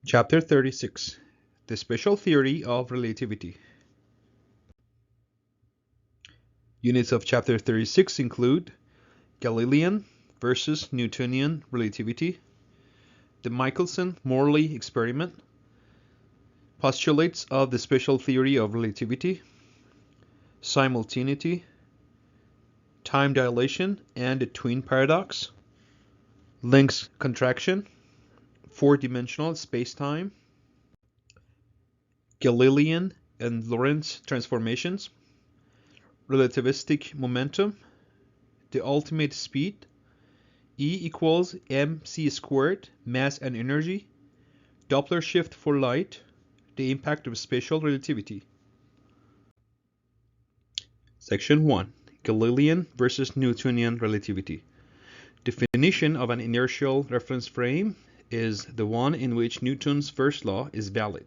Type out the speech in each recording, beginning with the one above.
Chapter 36. The Special Theory of Relativity. Units of Chapter 36 include Galilean versus Newtonian relativity, the Michelson-Morley experiment, postulates of the special theory of relativity, simultaneity, time dilation and the twin paradox, Planck's contraction, four-dimensional spacetime, Galilean and Lorentz transformations, relativistic momentum, the ultimate speed, E equals mc squared, mass and energy, Doppler shift for light, the impact of spatial relativity. Section 1. Galilean versus Newtonian relativity. Definition of an inertial reference frame is the one in which Newton's first law is valid.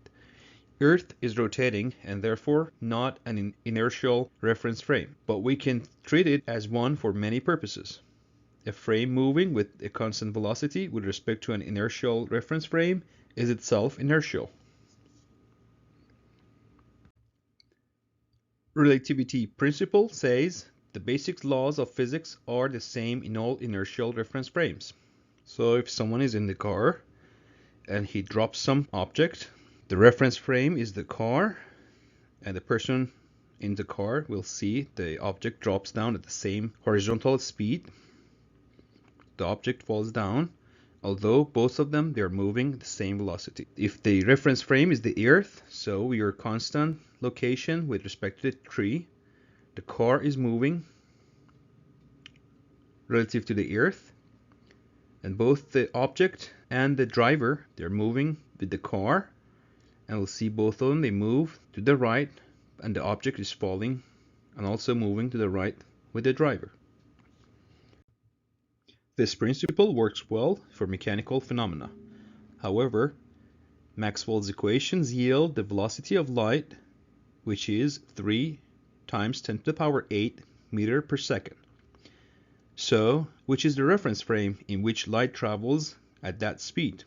Earth is rotating and therefore not an inertial reference frame, but we can treat it as one for many purposes. A frame moving with a constant velocity with respect to an inertial reference frame is itself inertial. Relativity principle says the basic laws of physics are the same in all inertial reference frames. So if someone is in the car and he drops some object, the reference frame is the car, and the person in the car will see the object drops down at the same horizontal speed. The object falls down, although both of them they're moving the same velocity. If the reference frame is the Earth, so your constant location with respect to the tree, the car is moving relative to the Earth, and both the object and the driver they're moving with the car, and we'll see both of them they move to the right, and the object is falling and also moving to the right with the driver. This principle works well for mechanical phenomena. However, Maxwell's equations yield the velocity of light, which is 3 times 10 to the power 8 meter per second. So, which is the reference frame in which light travels at that speed?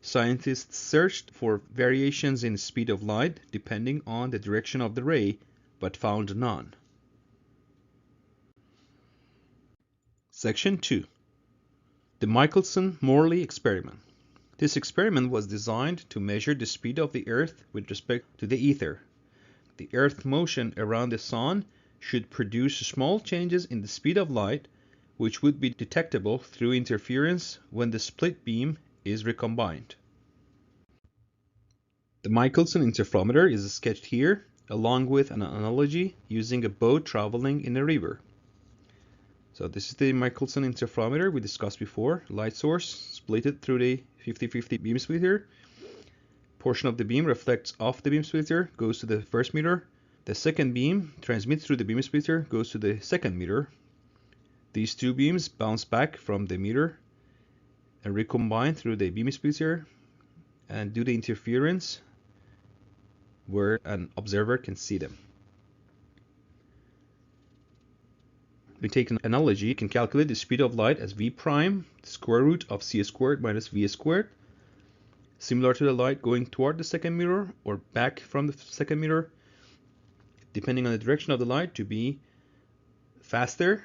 Scientists searched for variations in speed of light depending on the direction of the ray, but found none. Section 2. The Michelson-Morley experiment. This experiment was designed to measure the speed of the Earth with respect to the ether. The Earth's motion around the Sun should produce small changes in the speed of light, which would be detectable through interference when the split beam is recombined. The Michelson interferometer is sketched here, along with an analogy using a boat traveling in a river. So this is the Michelson interferometer we discussed before. Light source splitted through the 50-50 beam splitter. Portion of the beam reflects off the beam splitter, goes to the first mirror. The second beam transmits through the beam splitter, goes to the second mirror. These two beams bounce back from the mirror and recombine through the beam splitter and do the interference where an observer can see them. We take an analogy, you can calculate the speed of light as v prime, the square root of c squared minus v squared, similar to the light going toward the second mirror or back from the second mirror, depending on the direction of the light, to be faster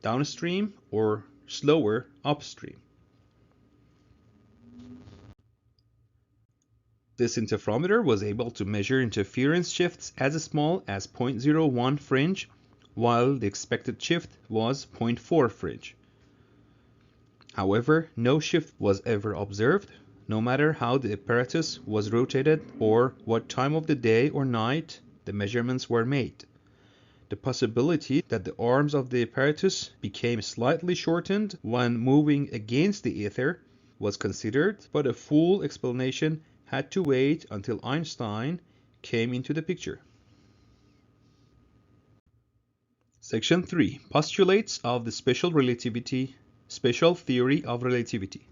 downstream or slower upstream. This interferometer was able to measure interference shifts as small as 0.01 fringe, while the expected shift was 0.4 fringe. However, no shift was ever observed, no matter how the apparatus was rotated or what time of the day or night the measurements were made. The possibility that the arms of the apparatus became slightly shortened when moving against the ether was considered, but a full explanation had to wait until Einstein came into the picture. Section 3. Postulates of the special theory of relativity.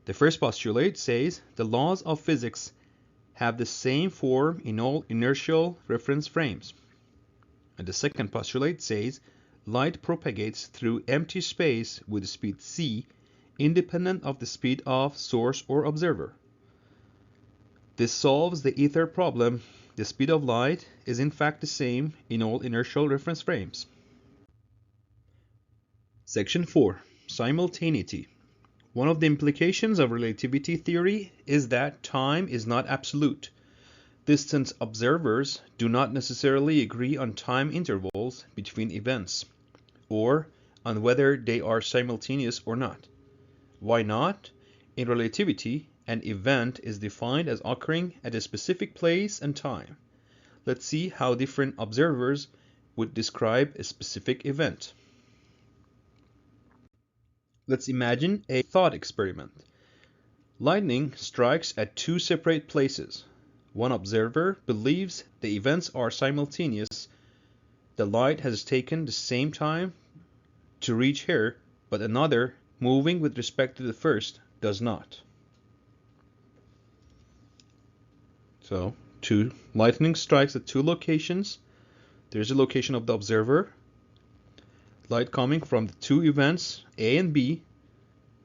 The first postulate says the laws of physics have the same form in all inertial reference frames. And the second postulate says light propagates through empty space with speed c, independent of the speed of source or observer. This solves the ether problem. The speed of light is in fact the same in all inertial reference frames. Section 4. Simultaneity. One of the implications of relativity theory is that time is not absolute. Distant observers do not necessarily agree on time intervals between events, or on whether they are simultaneous or not. Why not? In relativity, an event is defined as occurring at a specific place and time. Let's see how different observers would describe a specific event. Let's imagine a thought experiment. Lightning strikes at two separate places. One observer believes the events are simultaneous. The light has taken the same time to reach here, but another, moving with respect to the first, does not. So, lightning strikes at two locations. There's a location of the observer. Light coming from the two events, A and B,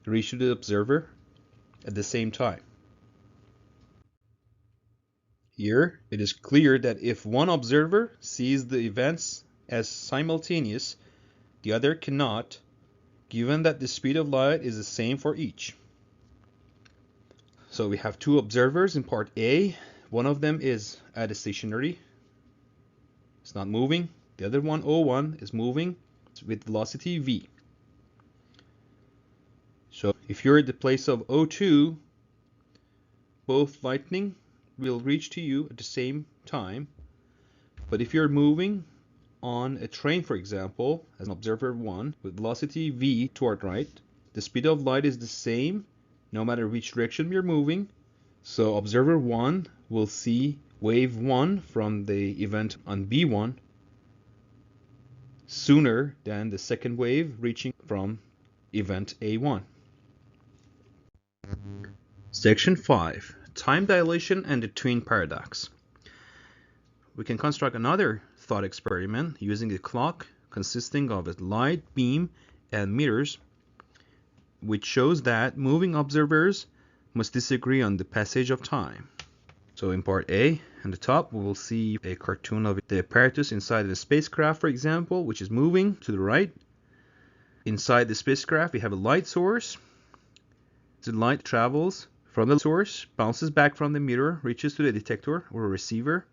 reach to the observer at the same time. Here, it is clear that if one observer sees the events as simultaneous, the other cannot, given that the speed of light is the same for each. So we have two observers in part A. One of them is at a stationary. It's not moving. The other one, O1, is moving with velocity v. So if you're at the place of O2, both lightning will reach to you at the same time. But if you're moving on a train, for example, as an observer 1 with velocity v toward right, the speed of light is the same no matter which direction you're moving. So observer 1 will see wave 1 from the event on B1 sooner than the second wave reaching from event A1. Section 5. Time dilation and the twin paradox. We can construct another thought experiment using a clock consisting of a light beam and mirrors, which shows that moving observers must disagree on the passage of time. So in part A, on the top, we will see a cartoon of the apparatus inside the spacecraft, for example, which is moving to the right. Inside the spacecraft, we have a light source. The light travels from the source, bounces back from the mirror, reaches to the detector or receiver,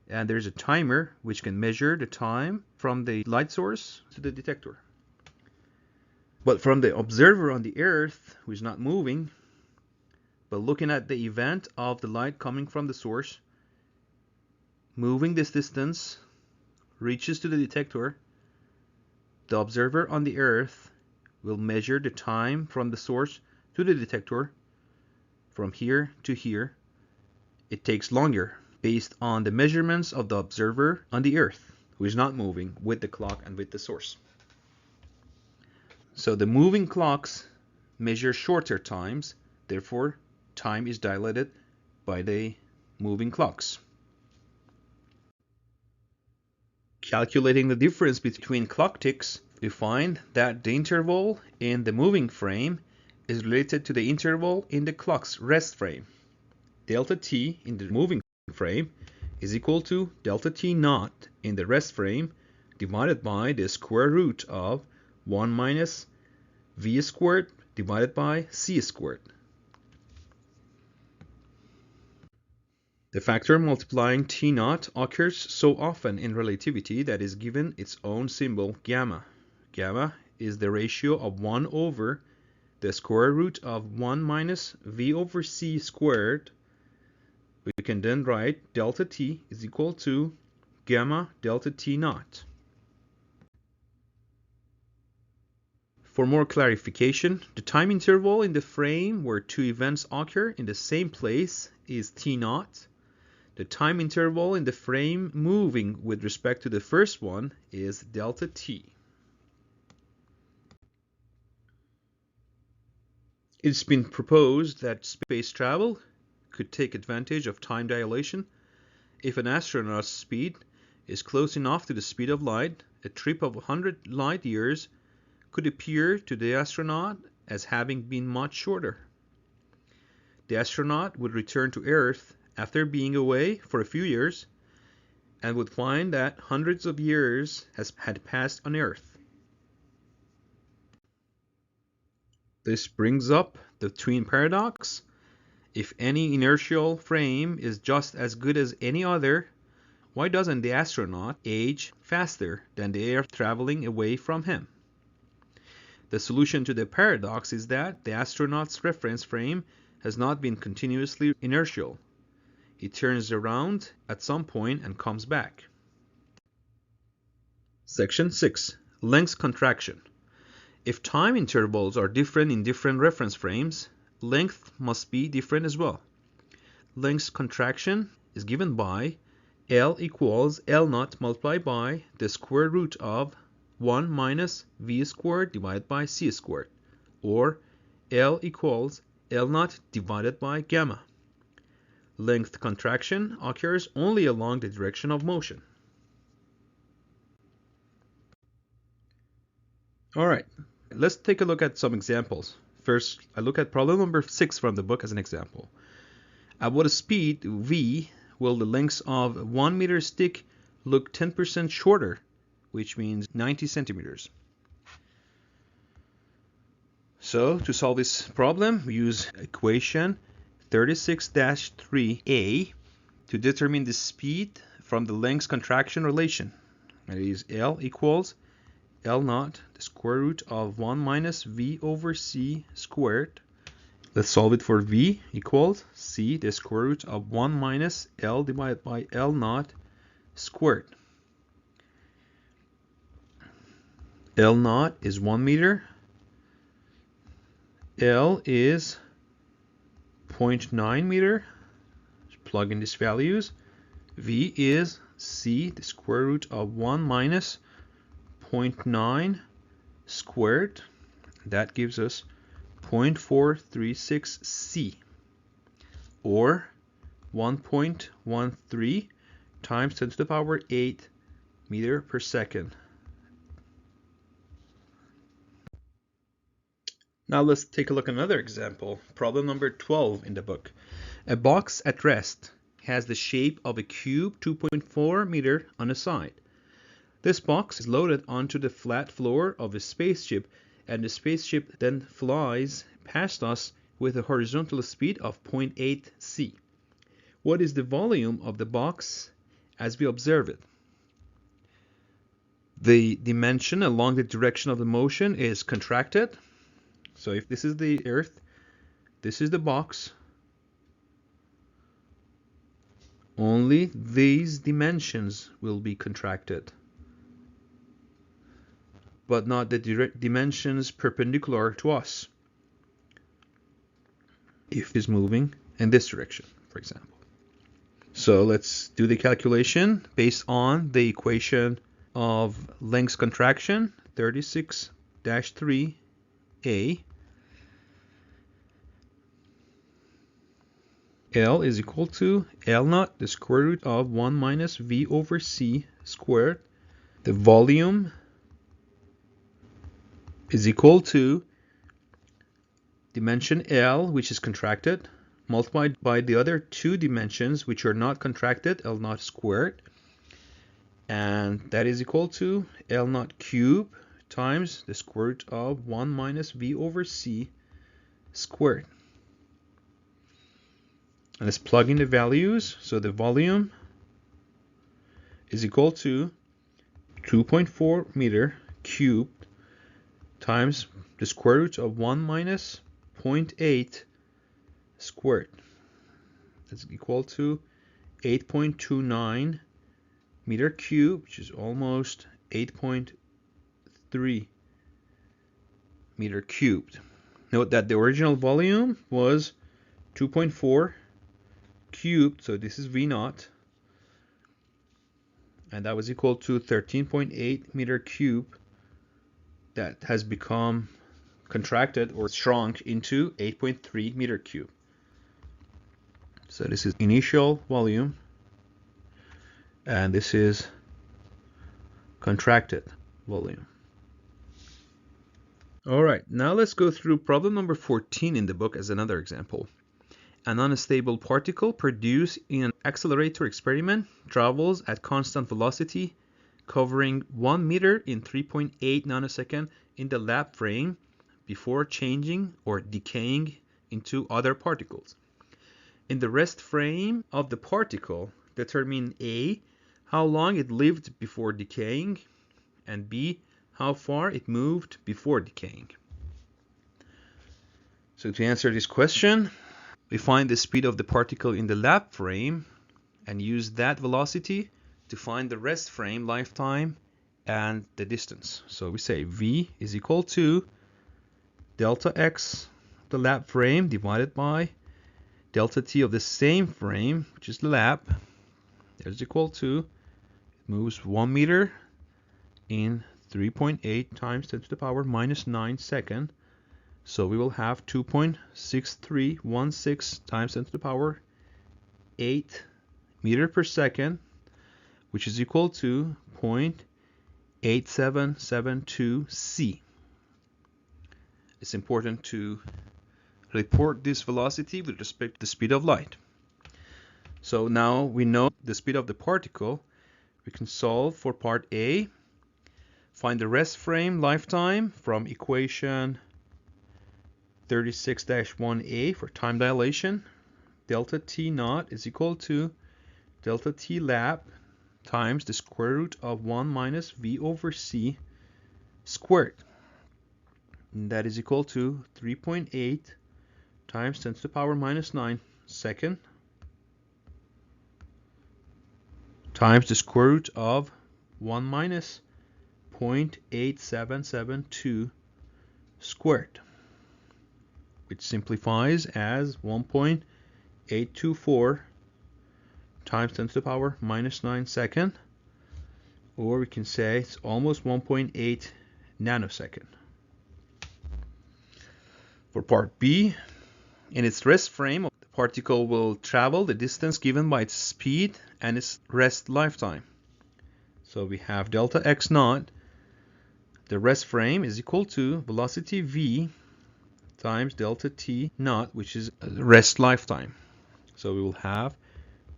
and there's a timer which can measure the time from the light source to the detector. But from the observer on the Earth, who is not moving, but looking at the event of the light coming from the source, moving this distance, reaches to the detector, the observer on the Earth will measure the time from the source to the detector. From here to here, it takes longer based on the measurements of the observer on the Earth, who is not moving with the clock and with the source. So the moving clocks measure shorter times, therefore time is dilated by the moving clocks. Calculating the difference between clock ticks, we find that the interval in the moving frame is related to the interval in the clock's rest frame. Delta t in the moving frame is equal to delta t naught in the rest frame divided by the square root of 1 minus v squared divided by c squared. The factor multiplying t naught occurs so often in relativity that is given its own symbol gamma. Gamma is the ratio of 1 over the square root of 1 minus v over c squared. We can then write delta t is equal to gamma delta t naught. For more clarification, the time interval in the frame where two events occur in the same place is t naught. The time interval in the frame moving with respect to the first one is delta t. It's been proposed that space travel could take advantage of time dilation. If an astronaut's speed is close enough to the speed of light, a trip of 100 light years could appear to the astronaut as having been much shorter. The astronaut would return to Earth after being away for a few years and would find that hundreds of years had passed on Earth. This brings up the twin paradox. If any inertial frame is just as good as any other, why doesn't the astronaut age faster than the air traveling away from him? The solution to the paradox is that the astronaut's reference frame has not been continuously inertial. It turns around at some point and comes back. Section 6. Length contraction. If time intervals are different in different reference frames, length must be different as well. Length contraction is given by L equals L naught multiplied by the square root of 1 minus V squared divided by C squared, or L equals L naught divided by gamma. Length contraction occurs only along the direction of motion. Alright, let's take a look at some examples. First, I look at problem number 6 from the book as an example. At what speed v will the length of 1 meter stick look 10% shorter, which means 90 centimeters? So to solve this problem, we use equation 36-3a to determine the speed from the length contraction relation. That is L equals L naught, the square root of 1 minus V over C squared. Let's solve it for V equals C, the square root of 1 minus L divided by L naught squared. L naught is 1 meter. L is 0.9 meter. Just plug in these values. V is C, the square root of 1 minus 0.9 squared. That gives us 0.436 C, or 1.13 times 10 to the power 8 meter per second. Now let's take a look at another example, problem number 12 in the book. A box at rest has the shape of a cube 2.4 meter on the side. This box is loaded onto the flat floor of a spaceship, and the spaceship then flies past us with a horizontal speed of 0.8 c. What is the volume of the box as we observe it? The dimension along the direction of the motion is contracted. So if this is the Earth, this is the box. Only these dimensions will be contracted, but not the direct dimensions perpendicular to us. If it's moving in this direction, for example. So let's do the calculation based on the equation of length contraction, 36-3a. L is equal to L naught, the square root of 1 minus V over C squared. The volume is equal to dimension L, which is contracted, multiplied by the other two dimensions which are not contracted, L naught squared, and that is equal to L naught cube times the square root of 1 minus V over C squared. And let's plug in the values. So the volume is equal to 2.4 meter cubed times the square root of 1 minus 0.8 squared. That's equal to 8.29 meter cubed, which is almost 8.3 meter cubed. Note that the original volume was 2.4 cubed, so this is V naught, and that was equal to 13.8 meter cubed that has become contracted or shrunk into 8.3 meter cubed. So this is initial volume, and this is contracted volume. All right, now let's go through problem number 14 in the book as another example. An unstable particle produced in an accelerator experiment travels at constant velocity, covering 1 meter in 3.8 nanoseconds in the lab frame before changing or decaying into other particles. In the rest frame of the particle, determine A, how long it lived before decaying, and B, how far it moved before decaying. So to answer this question, we find the speed of the particle in the lab frame and use that velocity to find the rest frame lifetime and the distance. So we say V is equal to delta x, the lab frame, divided by delta t of the same frame, which is the lab. That is equal to, it moves 1 meter in 3.8 times 10 to the power minus 9 seconds. So we will have 2.6316 times 10 to the power 8 meter per second, which is equal to 0.8772 c. It's important to report this velocity with respect to the speed of light. So now we know the speed of the particle. We can solve for part A. Find the rest frame lifetime from equation 36-1a for time dilation. Delta t naught is equal to delta t lab times the square root of 1 minus v over c squared. And that is equal to 3.8 times 10 to the power minus 9 second times the square root of 1 minus 0.8772 squared, which simplifies as 1.824 times 10 to the power minus 9 second, or we can say it's almost 1.8 nanosecond. For part B, in its rest frame, the particle will travel the distance given by its speed and its rest lifetime. So we have delta x naught, the rest frame, is equal to velocity v times delta t naught, which is rest lifetime. So we will have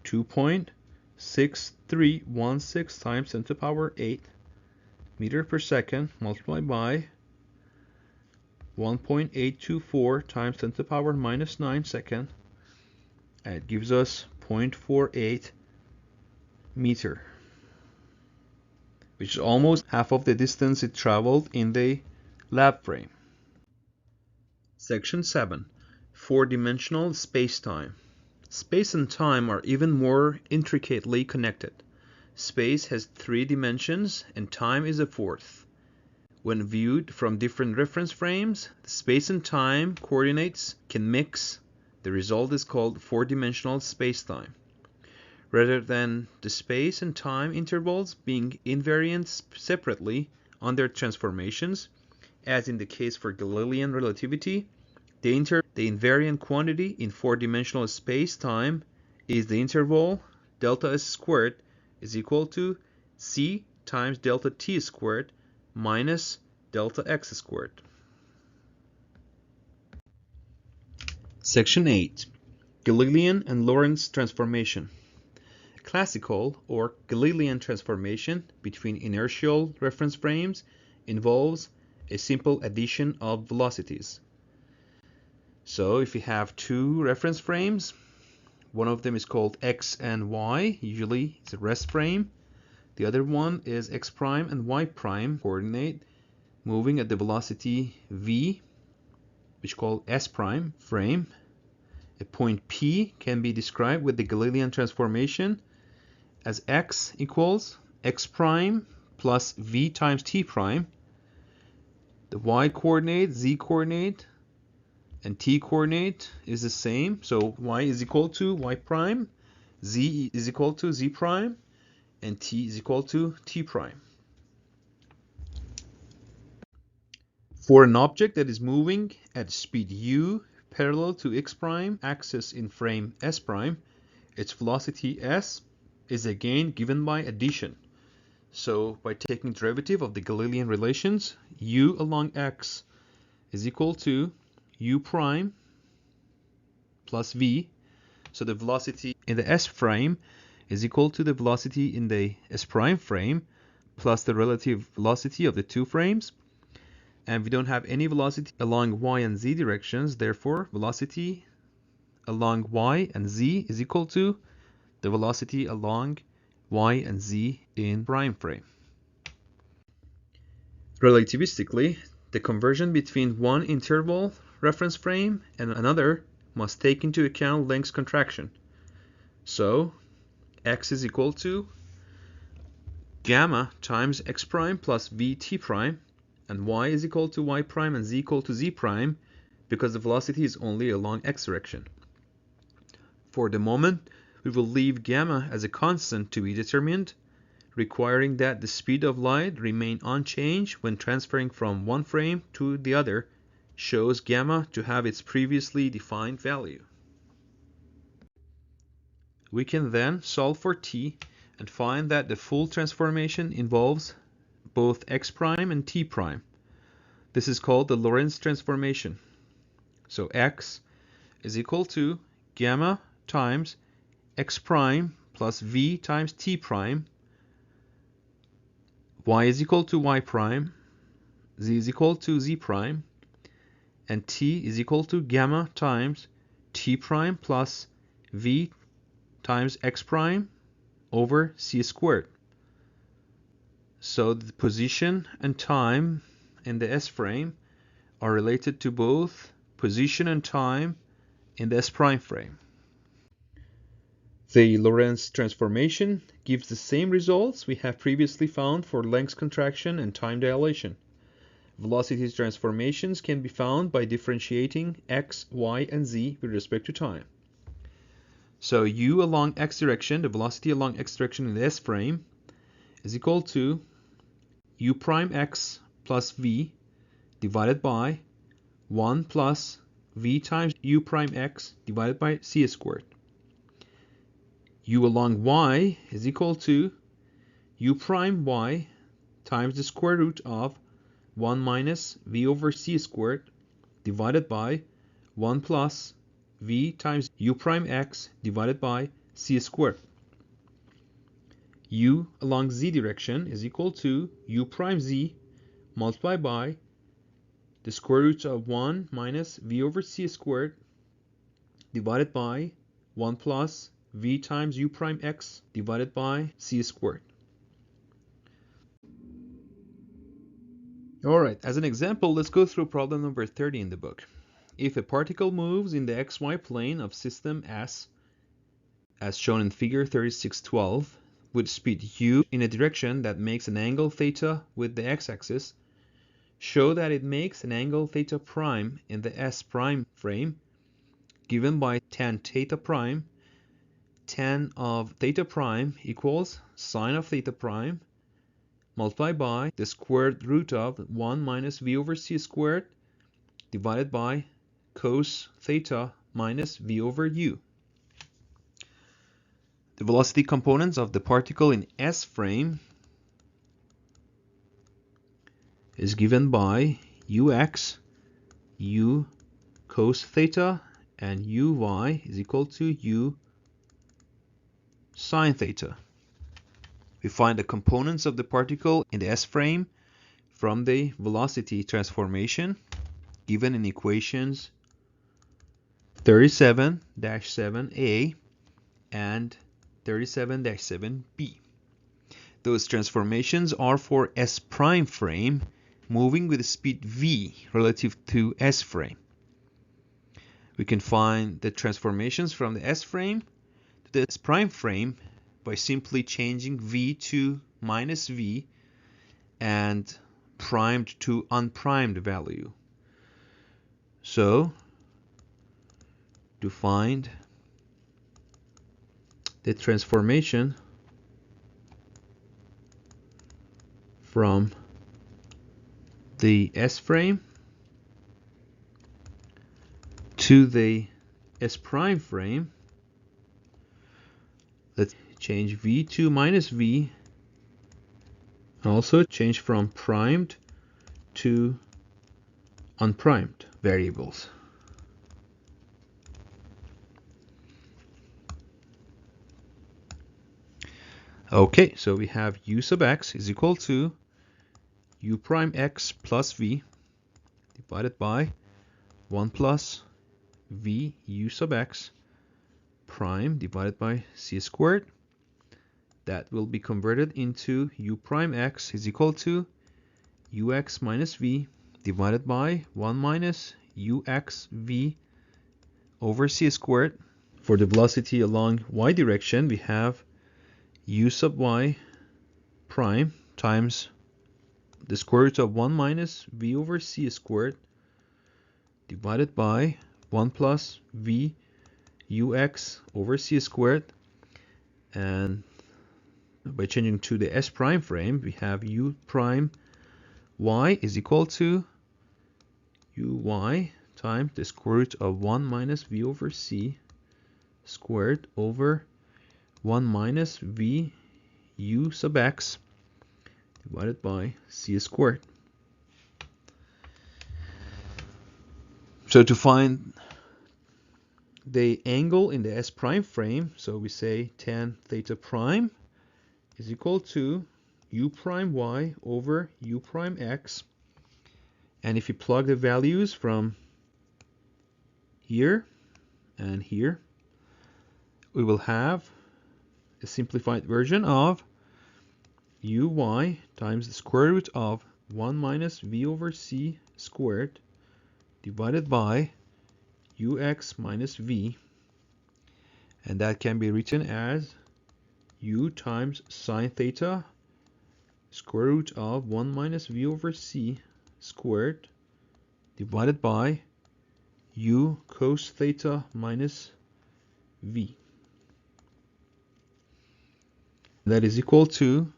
2.6316 times 10 to the power 8 meter per second multiplied by 1.824 times 10 to the power minus 9 second, and it gives us 0.48 meter, which is almost half of the distance it traveled in the lab frame. Section 7. Four-dimensional space-time. Space and time are even more intricately connected. Space has 3 dimensions and time is a fourth. When viewed from different reference frames, the space and time coordinates can mix. The result is called four-dimensional space-time. Rather than the space and time intervals being invariant separately on their transformations, as in the case for Galilean relativity, the invariant quantity in four-dimensional space-time is the interval delta s squared is equal to c times delta t squared minus delta x squared. Section 8. Galilean and Lorentz transformation. Classical or Galilean transformation between inertial reference frames involves a simple addition of velocities. So if you have 2 reference frames, one of them is called x and y, usually it's a rest frame. The other one is x prime and y prime coordinate moving at the velocity v, which is called s prime frame. A point P can be described with the Galilean transformation as x equals x prime plus v times t prime. The y coordinate, z coordinate, and t coordinate is the same. So y is equal to y prime, z is equal to z prime, and t is equal to t prime. For an object that is moving at speed u parallel to x prime axis in frame s prime, its velocity s is again given by addition. So by taking derivative of the Galilean relations, u along x is equal to u prime plus v. So the velocity in the S frame is equal to the velocity in the S prime frame plus the relative velocity of the two frames. And we don't have any velocity along y and z directions, therefore velocity along y and z is equal to the velocity along y and z in prime frame. Relativistically, the conversion between one interval reference frame and another must take into account length contraction. So x is equal to gamma times x prime plus vt prime, and y is equal to y prime and z equal to z prime because the velocity is only along x direction. For the moment, we will leave gamma as a constant to be determined, requiring that the speed of light remain unchanged when transferring from one frame to the other shows gamma to have its previously defined value. We can then solve for t and find that the full transformation involves both x prime and t prime. This is called the Lorentz transformation. So x is equal to gamma times x prime plus v times t prime, y is equal to y prime, z is equal to z prime, and t is equal to gamma times t prime plus v times x prime over c squared. So the position and time in the S frame are related to both position and time in the S prime frame. The Lorentz transformation gives the same results we have previously found for length contraction and time dilation. Velocity transformations can be found by differentiating x, y, and z with respect to time. So u along x direction, the velocity along x direction in the S frame, is equal to u prime x plus v divided by 1 plus v times u prime x divided by c squared. U along y is equal to u prime y times the square root of 1 minus v over c squared divided by 1 plus v times u prime x divided by c squared. U along z direction is equal to u prime z multiplied by the square root of 1 minus v over c squared divided by 1 plus v times u prime x divided by c squared. Alright, as an example, let's go through problem number 30 in the book. If a particle moves in the xy plane of system S, as shown in figure 3612, with speed u in a direction that makes an angle theta with the x-axis, show that it makes an angle theta prime in the S prime frame, given by tan theta prime. Tan of theta prime equals sine of theta prime multiplied by the squared root of 1 minus v over c squared divided by cos theta minus v over u. The velocity components of the particle in S frame is given by ux, u cos theta, and uy is equal to u sine theta. We find the components of the particle in the S frame from the velocity transformation given in equations 37-7a and 37-7b. Those transformations are for S prime frame moving with speed v relative to S frame. We can find the transformations from the S frame to the S prime frame by simply changing v to minus v and primed to unprimed value. So to find the transformation from the S frame to the S prime frame, let's change v to minus v, and also change from primed to unprimed variables. Okay, so we have u sub x is equal to u prime x plus v divided by 1 plus v u sub x prime divided by c squared. That will be converted into u prime x is equal to ux minus v divided by 1 minus ux v over c squared. For the velocity along y direction, we have u sub y prime times the square root of 1 minus v over c squared divided by 1 plus v ux over c squared. And by changing to the s prime frame, we have u prime y is equal to uy times the square root of 1 minus v over c squared over 1 minus v u sub x divided by c squared. So to find the angle in the s prime frame, so we say tan theta prime is equal to u prime y over u prime x. And if you plug the values from here and here, we will have a simplified version of uy times the square root of 1 minus v over c squared divided by ux minus v, and that can be written as u times sine theta square root of 1 minus v over c squared divided by u cos theta minus v. That is equal to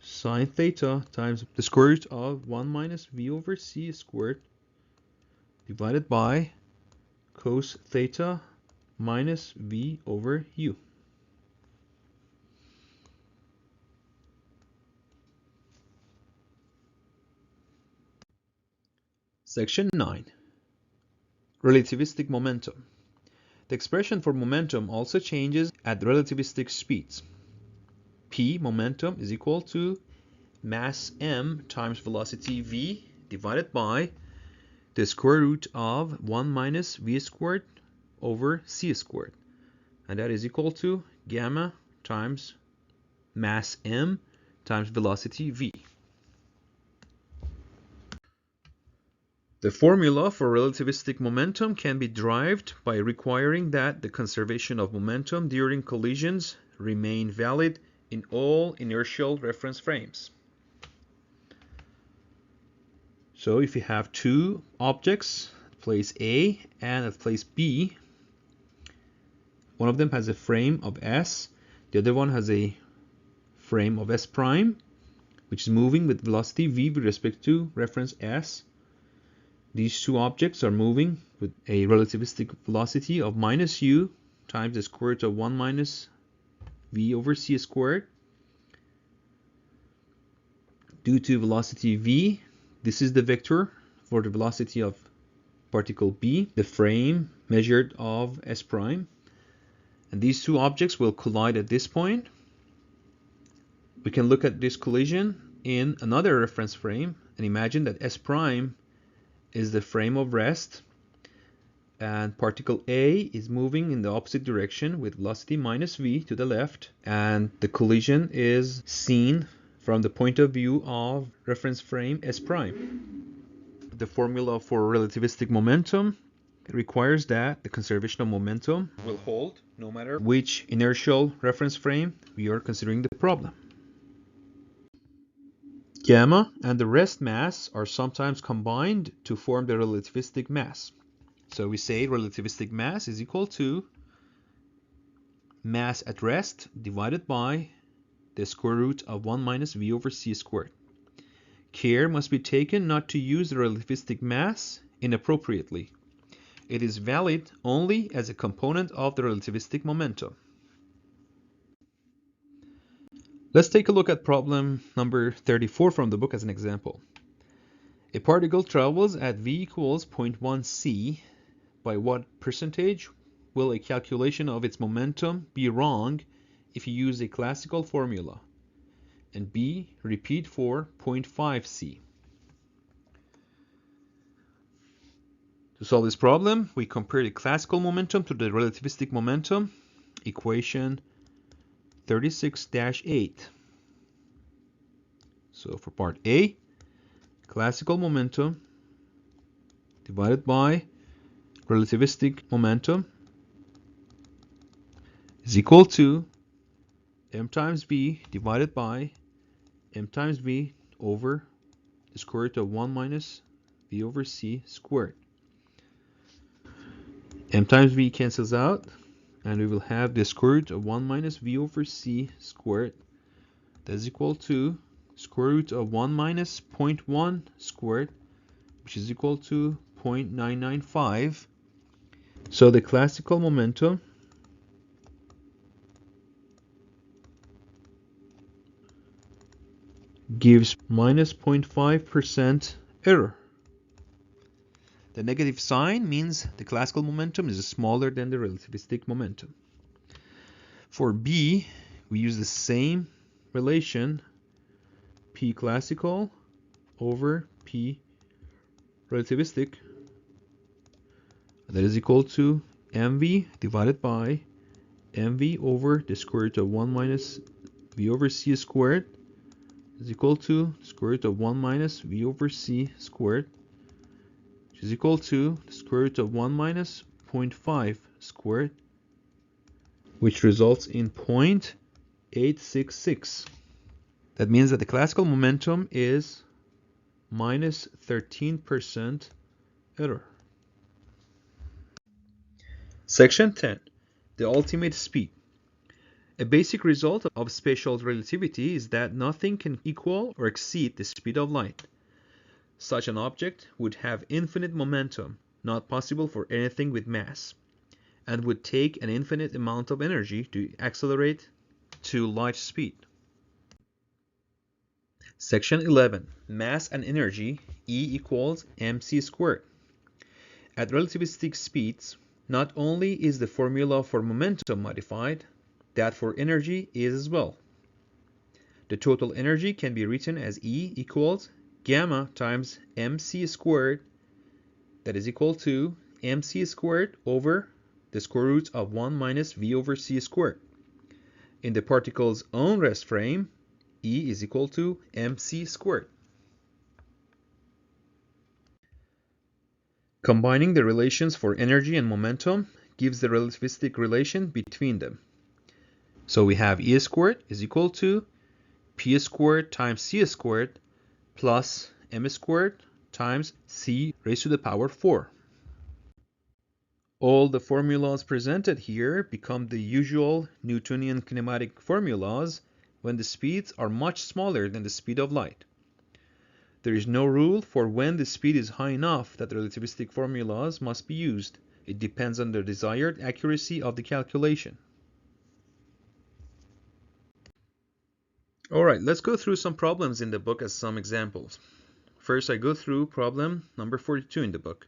sine theta times the square root of 1 minus v over c squared divided by cos theta minus v over u. Section 9. Relativistic momentum. The expression for momentum also changes at relativistic speeds. P momentum is equal to mass m times velocity v divided by the square root of 1 minus v squared over c squared, and that is equal to gamma times mass m times velocity v. The formula for relativistic momentum can be derived by requiring that the conservation of momentum during collisions remain valid in all inertial reference frames. So if you have two objects at place A and at place B, one of them has a frame of S, the other one has a frame of S prime, which is moving with velocity v with respect to reference S. These two objects are moving with a relativistic velocity of minus u times the square root of 1 minus v over c squared. Due to velocity v, this is the vector for the velocity of particle B, the frame measured of S prime. And these two objects will collide at this point. We can look at this collision in another reference frame and imagine that S prime is the frame of rest and particle A is moving in the opposite direction with velocity minus v to the left, and the collision is seen from the point of view of reference frame S prime. The formula for relativistic momentum requires that the conservation of momentum will hold no matter which inertial reference frame we are considering the problem. Gamma and the rest mass are sometimes combined to form the relativistic mass. So we say relativistic mass is equal to mass at rest divided by the square root of 1 minus v over c squared. Care must be taken not to use the relativistic mass inappropriately. It is valid only as a component of the relativistic momentum. Let's take a look at problem number 34 from the book as an example. A particle travels at v equals 0.1 c. By what percentage will a calculation of its momentum be wrong if you use a classical formula, and B, repeat for 0.5 C. To solve this problem, we compare the classical momentum to the relativistic momentum, equation 36-8. So for part A, classical momentum divided by relativistic momentum is equal to m times v divided by m times v over the square root of 1 minus v over c squared. M times v cancels out, and we will have the square root of 1 minus v over c squared. That is equal to square root of 1 minus 0.1 squared, which is equal to 0.995. So the classical momentum gives minus 0.5% error. The negative sign means the classical momentum is smaller than the relativistic momentum. For B, we use the same relation, P classical over P relativistic. That is equal to mv divided by mv over the square root of 1 minus v over c squared is equal to square root of 1 minus v over c squared, which is equal to the square root of 1 minus 0.5 squared, which results in 0.866. That means that the classical momentum is minus 13% error. Section 10. The ultimate speed. A basic result of special relativity is that nothing can equal or exceed the speed of light. Such an object would have infinite momentum, not possible for anything with mass, and would take an infinite amount of energy to accelerate to light speed. Section 11. Mass and energy, E equals mc squared. At relativistic speeds, not only is the formula for momentum modified, that for energy is as well. The total energy can be written as E equals gamma times mc squared, that is equal to mc squared over the square root of 1 minus v over c squared. In the particle's own rest frame, E is equal to mc squared. Combining the relations for energy and momentum gives the relativistic relation between them. So we have E squared is equal to P squared times C squared plus M squared times C raised to the power 4. All the formulas presented here become the usual Newtonian kinematic formulas when the speeds are much smaller than the speed of light. There is no rule for when the speed is high enough that relativistic formulas must be used. It depends on the desired accuracy of the calculation. Alright, let's go through some problems in the book as some examples. First, I go through problem number 42 in the book.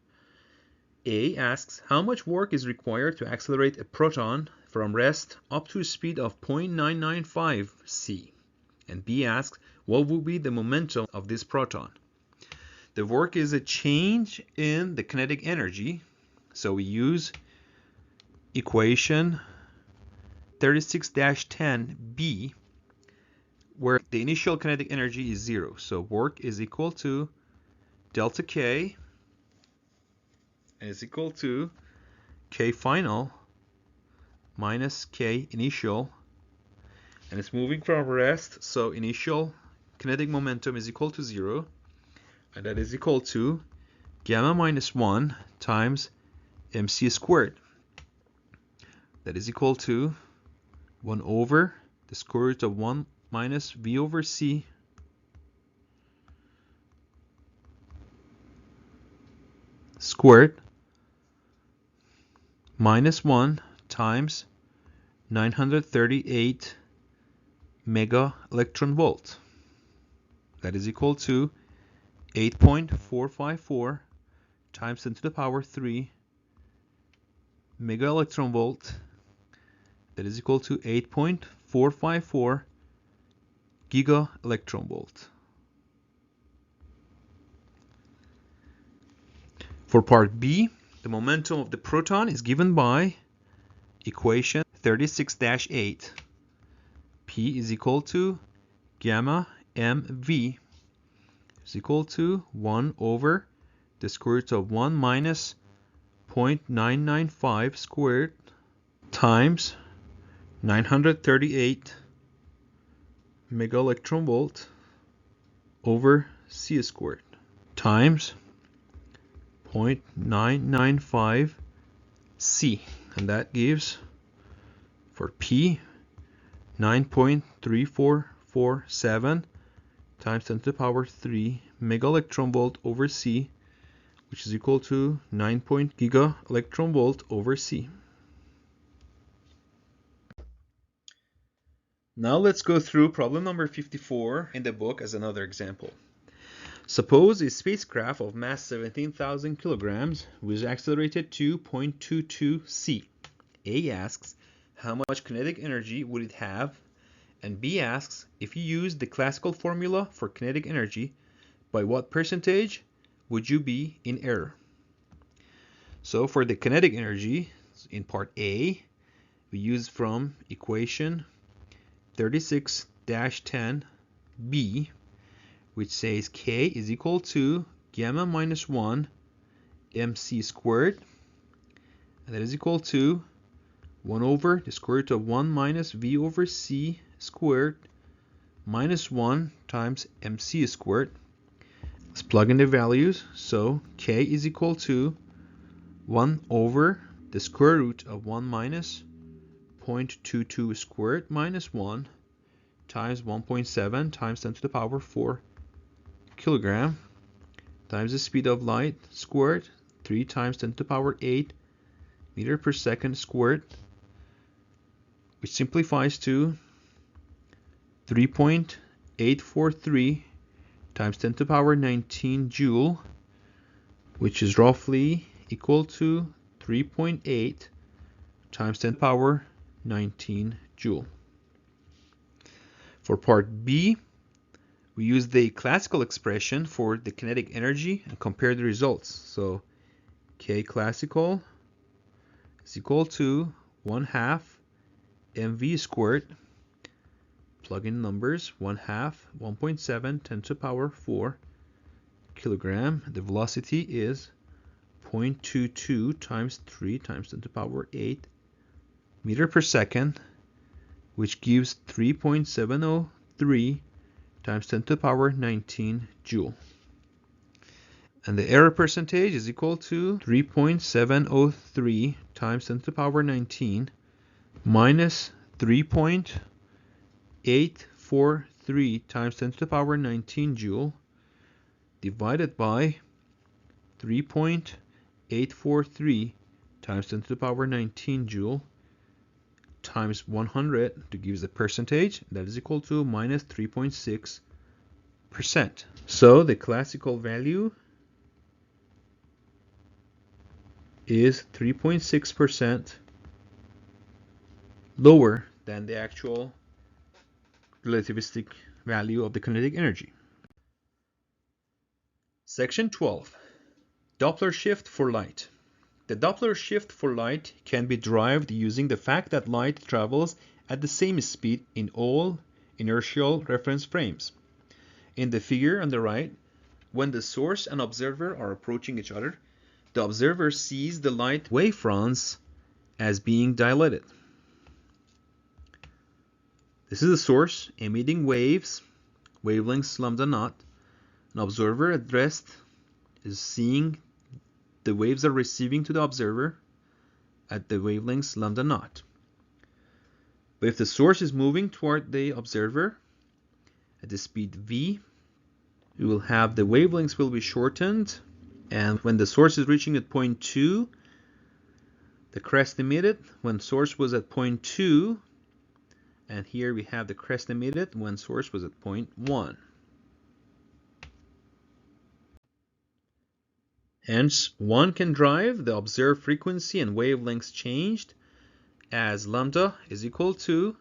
A asks how much work is required to accelerate a proton from rest up to a speed of 0.995 c. And B asks what will be the momentum of this proton. The work is a change in the kinetic energy, so we use equation 36-10b, where the initial kinetic energy is 0. So work is equal to delta K, and is equal to K final minus K initial, and it's moving from rest, so initial kinetic momentum is equal to 0, and that is equal to gamma minus 1 times mc squared. That is equal to 1 over the square root of 1 minus v over c squared minus 1 times 938 mega electron volt. That is equal to 8.454 times 10 to the power 3 mega electron volt. That is equal to 8.454 454 giga electron volt. For part B, the momentum of the proton is given by equation 36-8. P is equal to gamma mv is equal to 1 over the square root of 1 minus 0.995 squared times 938 mega electron volt over c squared times 0.995 c, and that gives for P 9.3447 times 10 to the power 3 mega electron volt over c, which is equal to 9 giga electron volt over c. Now let's go through problem number 54 in the book as another example. Suppose a spacecraft of mass 17,000 kilograms was accelerated to 0.22 c. A asks how much kinetic energy would it have, and B asks if you use the classical formula for kinetic energy, by what percentage would you be in error? So for the kinetic energy in part A, we use from equation 36-10b, which says K is equal to gamma minus 1 mc squared, and that is equal to 1 over the square root of 1 minus v over c squared minus 1 times mc squared. Let's plug in the values. So K is equal to 1 over the square root of 1 minus 0.22 squared minus 1 times 1.7 times 10 to the power 4 kilogram times the speed of light squared 3 times 10 to the power 8 meter per second squared, which simplifies to 3.843 times 10 to the power 19 joule, which is roughly equal to 3.8 times 10 to the power 19 joule. For part B, we use the classical expression for the kinetic energy and compare the results. So K classical is equal to 1/2 mv squared. Plug in numbers, 1/2, 1.7, 10 to the power 4 kilogram. The velocity is 0.22 times 3 times 10 to the power 8 meter per second, which gives 3.703 times 10 to the power 19 joule. And the error percentage is equal to 3.703 times 10 to the power 19 minus 3.843 times 10 to the power 19 joule divided by 3.843 times 10 to the power 19 joule times 100 to give us a percentage that is equal to minus 3.6%. So the classical value is 3.6% lower than the actual relativistic value of the kinetic energy. Section 12. Doppler shift for light. The Doppler shift for light can be derived using the fact that light travels at the same speed in all inertial reference frames. In the figure on the right, when the source and observer are approaching each other, the observer sees the light wavefronts as being dilated. This is the source emitting waves, wavelengths lambda naught. An observer at rest is seeing the waves are receiving to the observer at the wavelengths lambda naught. But if the source is moving toward the observer at the speed v, you will have the wavelengths will be shortened, and when the source is reaching at point 2, the crest emitted when source was at point 2, and here we have the crest emitted when source was at point 1. Hence, one can derive the observed frequency and wavelengths changed as lambda is equal to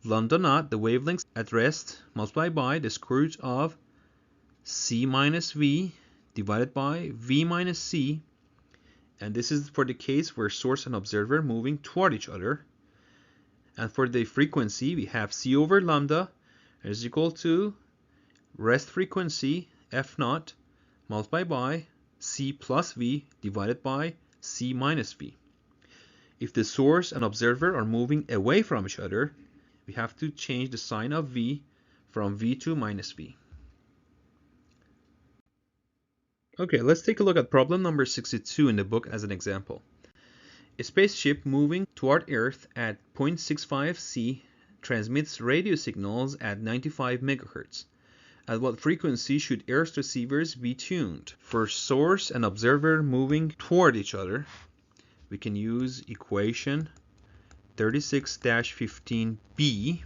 lambda naught, the wavelengths at rest, multiplied by the square root of c minus v divided by v minus c. And this is for the case where source and observer moving toward each other. And for the frequency, we have c over lambda is equal to rest frequency f naught multiplied by c plus v divided by c minus v. If the source and observer are moving away from each other, we have to change the sign of v from v to minus v. Okay, let's take a look at problem number 62 in the book as an example. A spaceship moving toward Earth at 0.65 c transmits radio signals at 95 MHz. At what frequency should Earth's receivers be tuned? For source and observer moving toward each other, we can use equation 36-15b,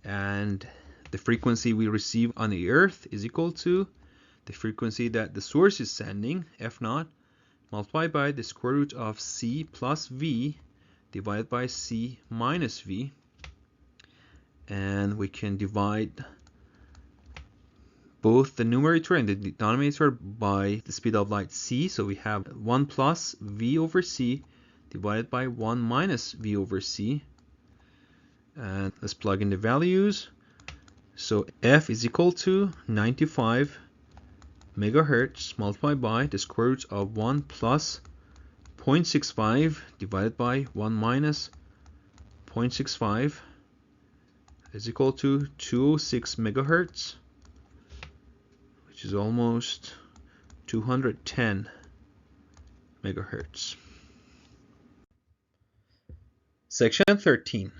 and the frequency we receive on the Earth is equal to the frequency that the source is sending, f naught, multiplied by the square root of c plus v divided by c minus v. And we can divide both the numerator and the denominator by the speed of light c. So we have 1 plus v over c divided by 1 minus v over c. And let's plug in the values. So f is equal to 95 megahertz multiplied by the square root of 1 plus 0.65 divided by 1 minus 0.65 is equal to 206 megahertz, which is almost 210 megahertz. Section 13.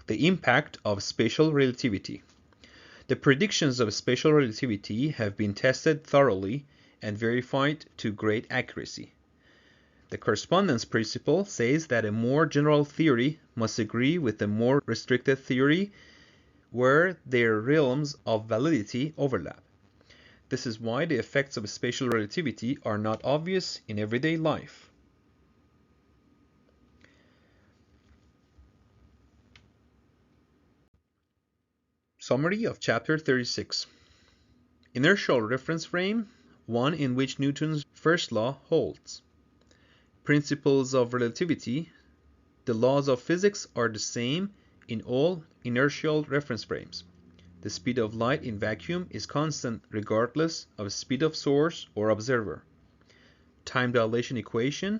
The impact of spatial relativity. The predictions of spatial relativity have been tested thoroughly and verified to great accuracy. The correspondence principle says that a more general theory must agree with a more restricted theory where their realms of validity overlap. This is why the effects of spatial relativity are not obvious in everyday life. Summary of Chapter 36. Inertial reference frame, one in which Newton's first law holds. Principles of relativity. The laws of physics are the same in all inertial reference frames. The speed of light in vacuum is constant regardless of speed of source or observer. Time dilation equation.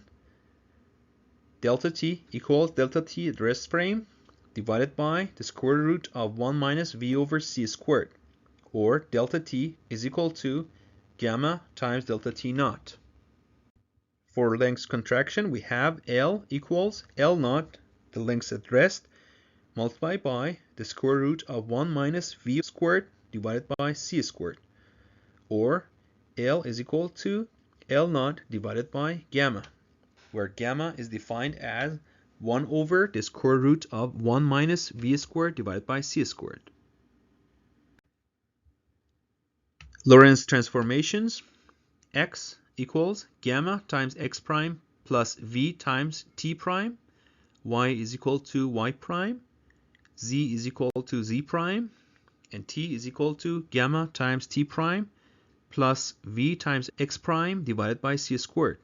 Delta t equals delta t at rest frame divided by the square root of 1 minus v over c squared, or delta t is equal to gamma times delta t naught. For length contraction, we have L equals L naught, the length at rest, multiplied by the square root of 1 minus v squared divided by c squared, or L is equal to L naught divided by gamma, where gamma is defined as 1 over the square root of 1 minus v squared divided by c squared. Lorentz transformations. X equals gamma times x prime plus v times t prime. Y is equal to y prime. Z is equal to z prime. And t is equal to gamma times t prime plus v times x prime divided by c squared.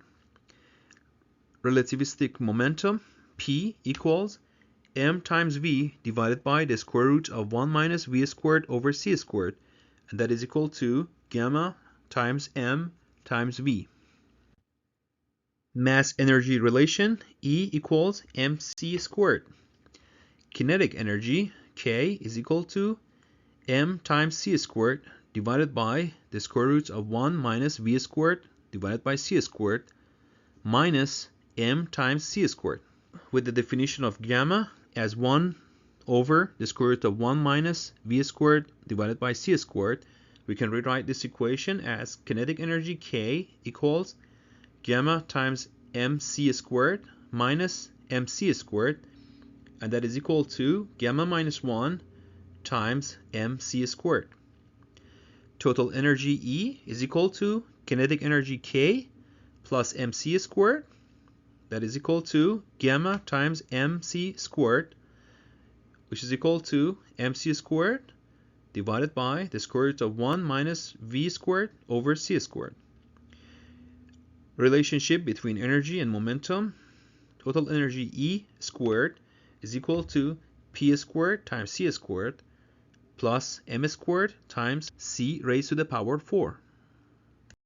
Relativistic momentum. P equals m times v divided by the square root of 1 minus v squared over c squared, and that is equal to gamma times m times v. Mass energy relation. E equals mc squared. Kinetic energy. K is equal to m times c squared divided by the square root of 1 minus v squared divided by c squared minus m times c squared, with the definition of gamma as 1 over the square root of 1 minus v squared divided by c squared. We can rewrite this equation as kinetic energy K equals gamma times mc squared minus mc squared, and that is equal to gamma minus 1 times mc squared. Total energy E is equal to kinetic energy K plus mc squared, that is equal to gamma times mc squared, which is equal to mc squared divided by the square root of 1 minus v squared over c squared. Relationship between energy and momentum, total energy E squared is equal to P squared times C squared plus M squared times C raised to the power 4.